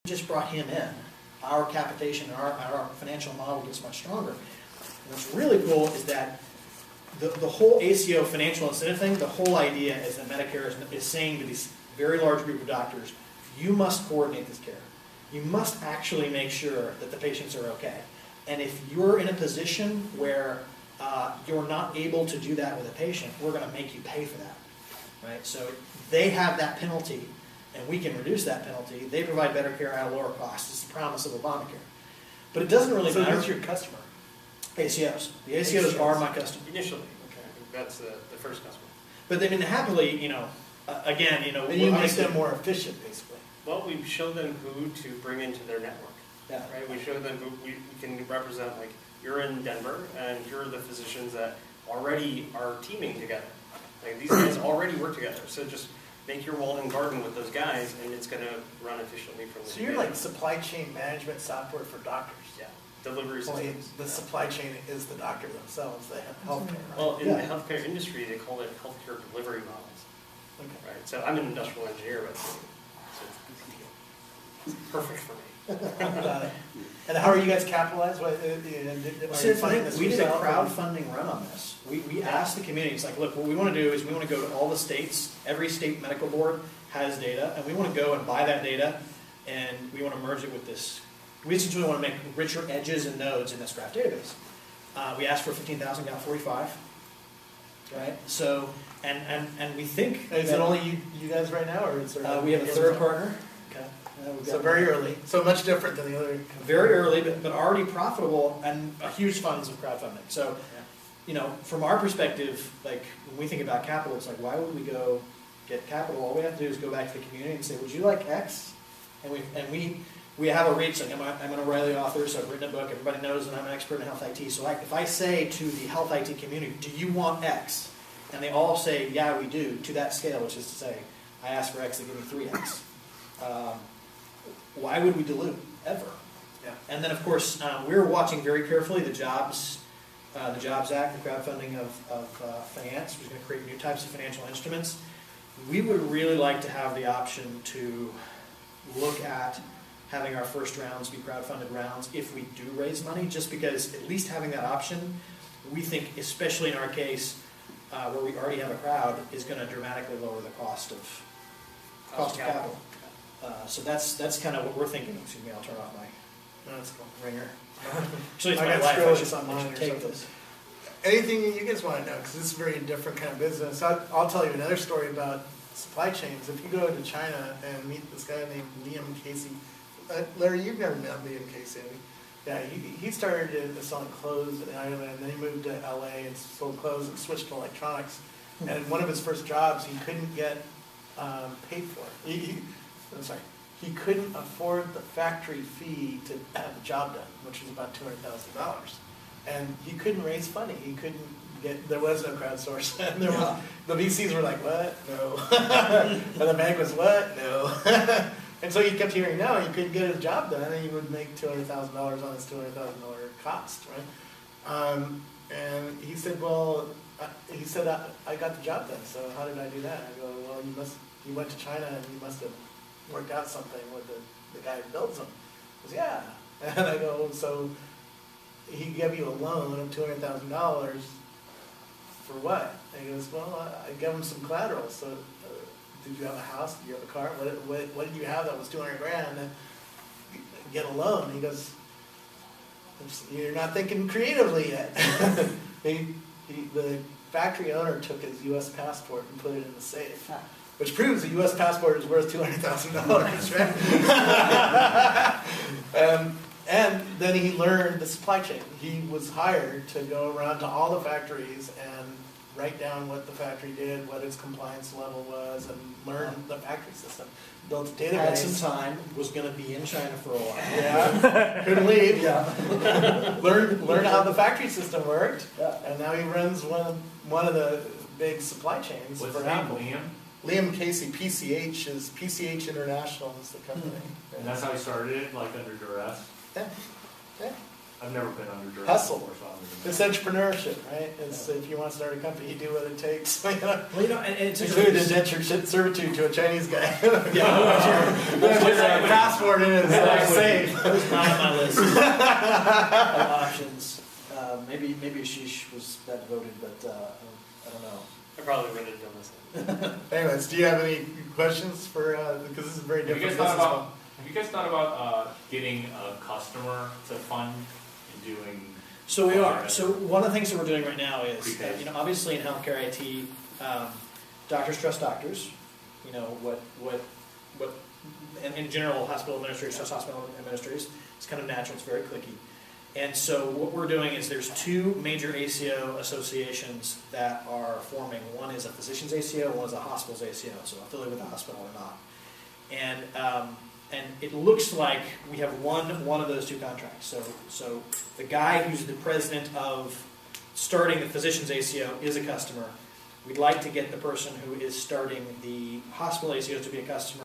just brought him in, our capitation and our financial model gets much stronger. And what's really cool is that the whole ACO financial incentive thing, the whole idea is that Medicare is saying to these very large group of doctors, you must coordinate this care. You must actually make sure that the patients are okay. And if you're in a position where you're not able to do that with a patient, we're going to make you pay for that. Right? So they have that penalty, and we can reduce that penalty. They provide better care at a lower cost. It's the promise of Obamacare. But it doesn't really matter. So who's your customer? ACOs. The ACOs are my customer. Initially, okay. That's the first customer. But I mean, happily, again, And you make them more efficient, basically. Well, we show them who to bring into their network. Yeah. Right. We show them who we can represent. Like, you're in Denver, and here are the physicians that already are teaming together. Like, these guys already work together. So just make your walled-in garden with those guys, and it's going to run efficiently from the So you're like supply chain management software for doctors. Yeah. Delivery Only systems. the supply chain is the doctor themselves. They have healthcare. Right? Well, in the healthcare industry, they call it healthcare delivery models. Okay. Right. So I'm an industrial engineer, but so it's perfect for me. And how are you guys capitalized? What, We did a crowdfunding run on this. We asked the community, it's like, look, what we want to do is we want to go to all the states. Every state medical board has data, and we want to go and buy that data, and we want to merge it with this. We essentially want to make richer edges and nodes in this graph database. We asked for 15,000, got 45. Right? So, and we think is it only you guys right now, or is there? We have a third partner. Okay. So very early. So much different than the other. Very early, but already profitable and huge funds of crowdfunding. So, from our perspective, like when we think about capital, it's like, why would we go get capital? All we have to do is go back to the community and say, would you like X? And we have a reach. Like I'm an O'Reilly author, so I've written a book. Everybody knows that I'm an expert in health IT. So if I say to the health IT community, do you want X? And they all say, yeah, we do, to that scale, which is to say, I ask for X, they give me 3X. Why would we dilute, ever? Yeah. And then, of course, we're watching very carefully the Jobs Act, the crowdfunding of finance, which is going to create new types of financial instruments. We would really like to have the option to look at having our first rounds be crowdfunded rounds if we do raise money, just because at least having that option, we think, especially in our case, where we already have a crowd, is going to dramatically lower the cost of capital. So that's kind of what we're thinking. Excuse me, I'll turn off my ringer. Actually, it's my life. I should take this. Anything you guys want to know, because this is a very different kind of business. I'll tell you another story about supply chains. If you go to China and meet this guy named Liam Casey, Larry, you've never met Liam Casey, have you? Yeah, he started selling clothes in Ireland, and then he moved to LA and sold clothes and switched to electronics. And one of his first jobs, he couldn't get paid for. He couldn't afford the factory fee to have the job done, which was about $200,000. And he couldn't raise money. He couldn't get, there was no crowdsource. And the VCs were like, what? No. And the bank was, what? No. And so he kept hearing no, he couldn't get his job done, and he would make $200,000 on his $200,000 cost, right? And he said, well, I got the job done, so how did I do that? I go, well, you went to China and you must have worked out something with the guy who builds them. He goes, yeah. And I go, so he gave you a loan of $200,000 for what? And he goes, well, I gave him some collateral. So did you have a house? Did you have a car? What did you have that was $200,000 to get a loan? He goes, you're not thinking creatively yet. The factory owner took his U.S. passport and put it in the safe. Which proves a U.S. passport is worth $200,000, right? And then he learned the supply chain. He was hired to go around to all the factories and write down what the factory did, what its compliance level was, and learn the factory system. Built a database. Had some time, was going to be in China for a while. Yeah, couldn't leave. Yeah, learn how the factory system worked, and now he runs one of the big supply chains for Apple. Liam Casey, PCH is PCH International is the company. And that's how he started it, like under duress? Yeah. I've never been under direct. Hustle. or something. It's entrepreneurship, right? It's if you want to start a company, you do what it takes. You know? Well, and it's Include indentured servitude to a Chinese guy. Yeah, Put your passport in his safe. that was not on my list of options. Maybe Ashish was that voted, but I don't know. I probably would have done this. Anyways, do you have any questions for? Because this is a very Have you different guys business thought model. about? Have you guys thought about getting a customer to fund and doing? So we are. So one of the things that we're doing right now is, Prepaid. obviously in healthcare IT, doctors trust doctors. And in general, hospital administrators trust hospital administrators. It's kind of natural. It's very cliquey. And so what we're doing is there's two major ACO associations that are forming. One is a physician's ACO, one is a hospital's ACO, so affiliated with the hospital or not. And it looks like we have one of those two contracts. So the guy who's the president of starting the physician's ACO is a customer. We'd like to get the person who is starting the hospital ACO to be a customer.